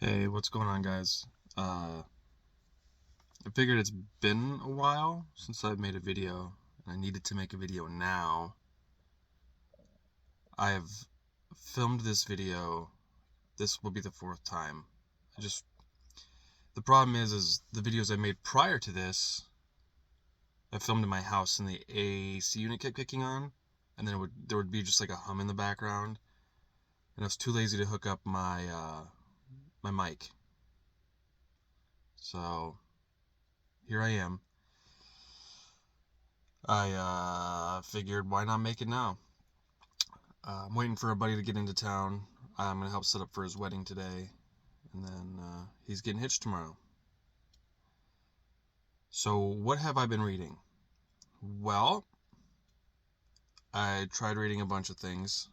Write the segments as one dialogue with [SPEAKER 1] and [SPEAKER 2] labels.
[SPEAKER 1] Hey, what's going on, guys? I figured it's been a while since I've made a video, and I needed to make a video now. I have filmed this video. This will be the fourth time. The problem is the videos I made prior to this, I filmed in my house and the AC unit kept kicking on, and then there would be just like a hum in the background, and I was too lazy to hook up my mic. So here I am. I figured why not make it now? I'm waiting for a buddy to get into town. I'm going to help set up for his wedding today. And then he's getting hitched tomorrow. So, what have I been reading? Well, I tried reading a bunch of things.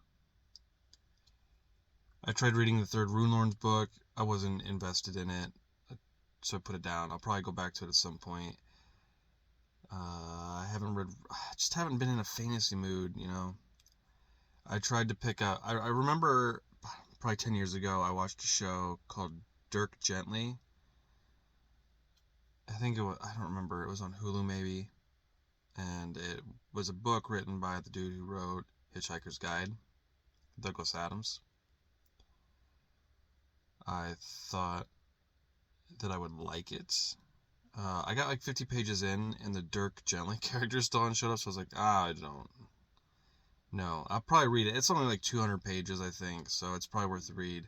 [SPEAKER 1] I tried reading the third Runelorn's book. I wasn't invested in it, so I put it down. I'll probably go back to it at some point. I just haven't been in a fantasy mood, you know. I tried to pick up, I remember probably 10 years ago, I watched a show called Dirk Gently. I don't remember, it was on Hulu maybe. And it was a book written by the dude who wrote Hitchhiker's Guide, Douglas Adams. I thought that I would like it. I got like 50 pages in, and the Dirk Gently character still hadn't showed up, so I was like, I don't know. I'll probably read it. It's only like 200 pages, I think, so it's probably worth the read.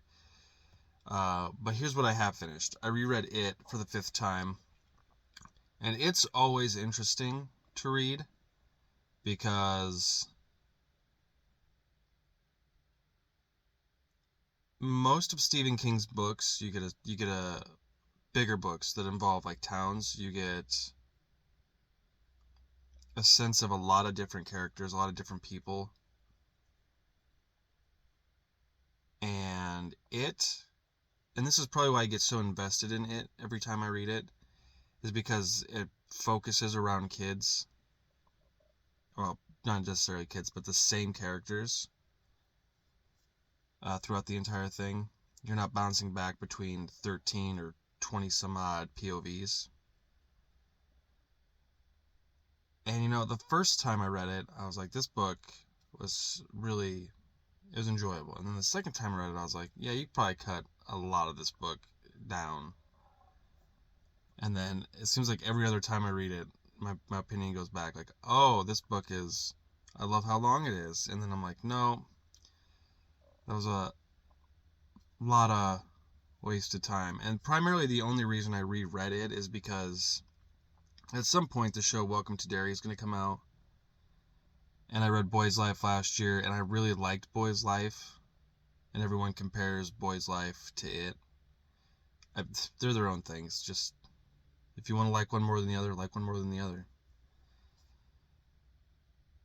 [SPEAKER 1] But here's what I have finished. I reread it for the 5th time, and it's always interesting to read because most of Stephen King's books, you get a bigger books that involve like towns, you get a sense of a lot of different characters, a lot of different people. And this is probably why I get so invested in it every time I read it, is because it focuses around kids. Well, not necessarily kids, but the same characters throughout the entire thing. You're not bouncing back between 13 or 20 some odd POVs. And you know, the first time I read it, I was like, this book was really, it was enjoyable. And then the second time I read it, I was like, yeah, you could probably cut a lot of this book down. And then it seems like every other time I read it, my opinion goes back like, oh, this book is, I love how long it is. And then I'm like, no, that was a lot of wasted time. And primarily the only reason I reread it is because at some point the show Welcome to Derry is going to come out. And I read Boy's Life last year, and I really liked Boy's Life. And everyone compares Boy's Life to it. They're their own things. Just, if you want to like one more than the other, like one more than the other.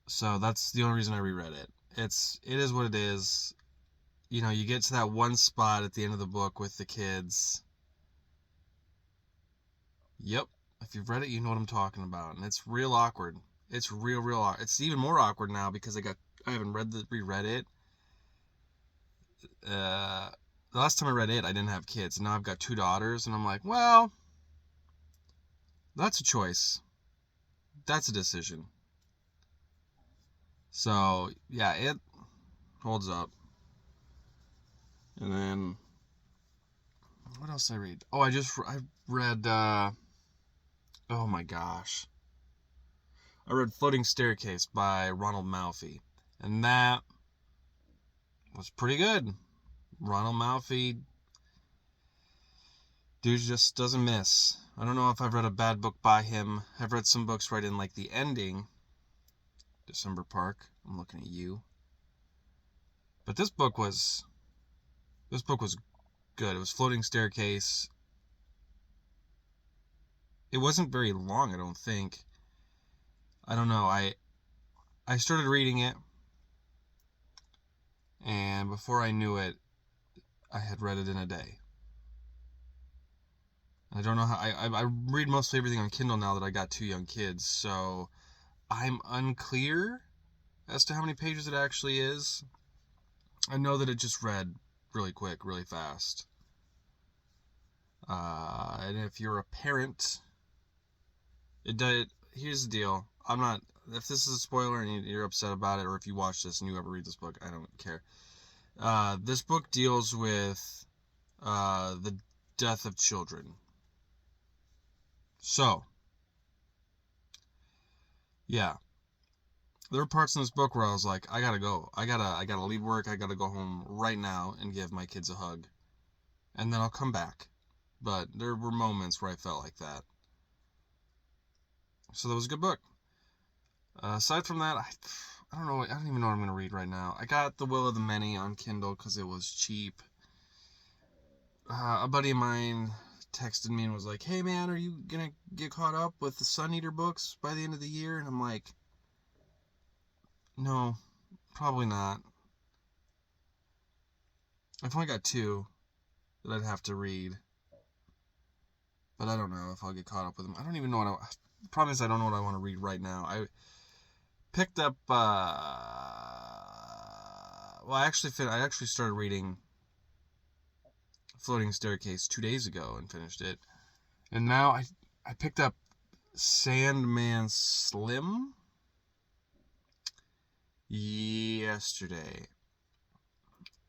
[SPEAKER 1] So that's the only reason I reread it. It is what it is. You know, you get to that one spot at the end of the book with the kids. Yep, if you've read it, you know what I'm talking about, and it's real awkward. It's real awkward. It's even more awkward now because I haven't reread it. The last time I read it, I didn't have kids, and now I've got 2 daughters, and I'm like, well, that's a choice. That's a decision. So yeah, it holds up. And then what else did I read? Oh, I read. Oh my gosh, I read Floating Staircase by Ronald Malfi, and that was pretty good. Ronald Malfi, dude just doesn't miss. I don't know if I've read a bad book by him. I've read some books right in like the ending. December Park, I'm looking at you. But this book was good. It was Floating Staircase. It wasn't very long, I don't think. I don't know. I started reading it, and before I knew it, I had read it in a day. I don't know how. I read mostly everything on Kindle now that I got 2 young kids, so I'm unclear as to how many pages it actually is. I know that it just read really quick, really fast. And if you're a parent, here's the deal. I'm not. If this is a spoiler and you're upset about it, or if you watch this and you ever read this book, I don't care. This book deals with the death of children. So, yeah, there were parts in this book where I was like, I gotta go. I gotta leave work. I gotta go home right now and give my kids a hug, and then I'll come back. But there were moments where I felt like that. So that was a good book. Aside from that, I don't know. I don't even know what I'm gonna read right now. I got The Will of the Many on Kindle because it was cheap. A buddy of mine texted me and was like, "Hey man, are you gonna get caught up with the Sun Eater books by the end of the year?" And I'm like, "No, probably not. I've only got 2 that I'd have to read, but I don't know if I'll get caught up with them. I don't even know what the problem is. I don't know what I want to read right now. I picked up. Well, I actually started reading Floating Staircase 2 days ago and finished it, and now I picked up Sandman Slim yesterday,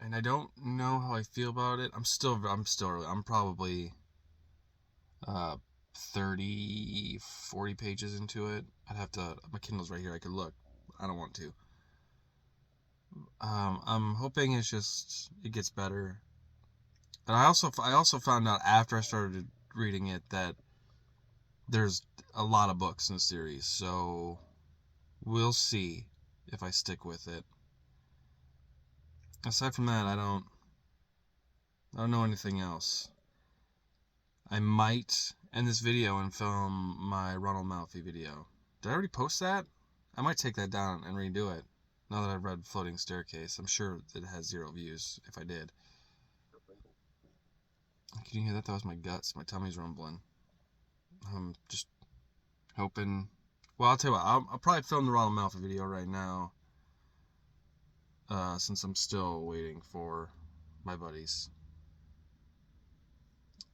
[SPEAKER 1] and I don't know how I feel about it. I'm probably 30, 40 pages into it. My Kindle's right here. I could look. I don't want to. I'm hoping it gets better. And I also found out after I started reading it that there's a lot of books in the series, so we'll see if I stick with it. Aside from that, I don't know anything else. I might end this video and film my Ronald Malfi video. Did I already post that? I might take that down and redo it. Now that I've read Floating Staircase, I'm sure that it has 0 views if I did. Can you hear that? That was my guts. My tummy's rumbling. I'm just hoping. Well, I'll tell you what. I'll probably film the Ronald Malfi video right now, since I'm still waiting for my buddies.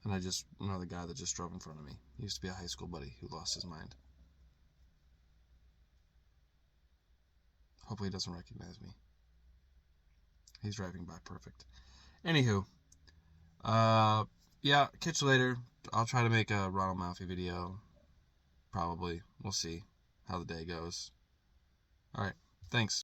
[SPEAKER 1] And I just know the guy that just drove in front of me. He used to be a high school buddy who lost his mind. Hopefully he doesn't recognize me. He's driving by perfect. Anywho, yeah, catch you later. I'll try to make a Ronald Malfi video. Probably. We'll see how the day goes. Alright, thanks.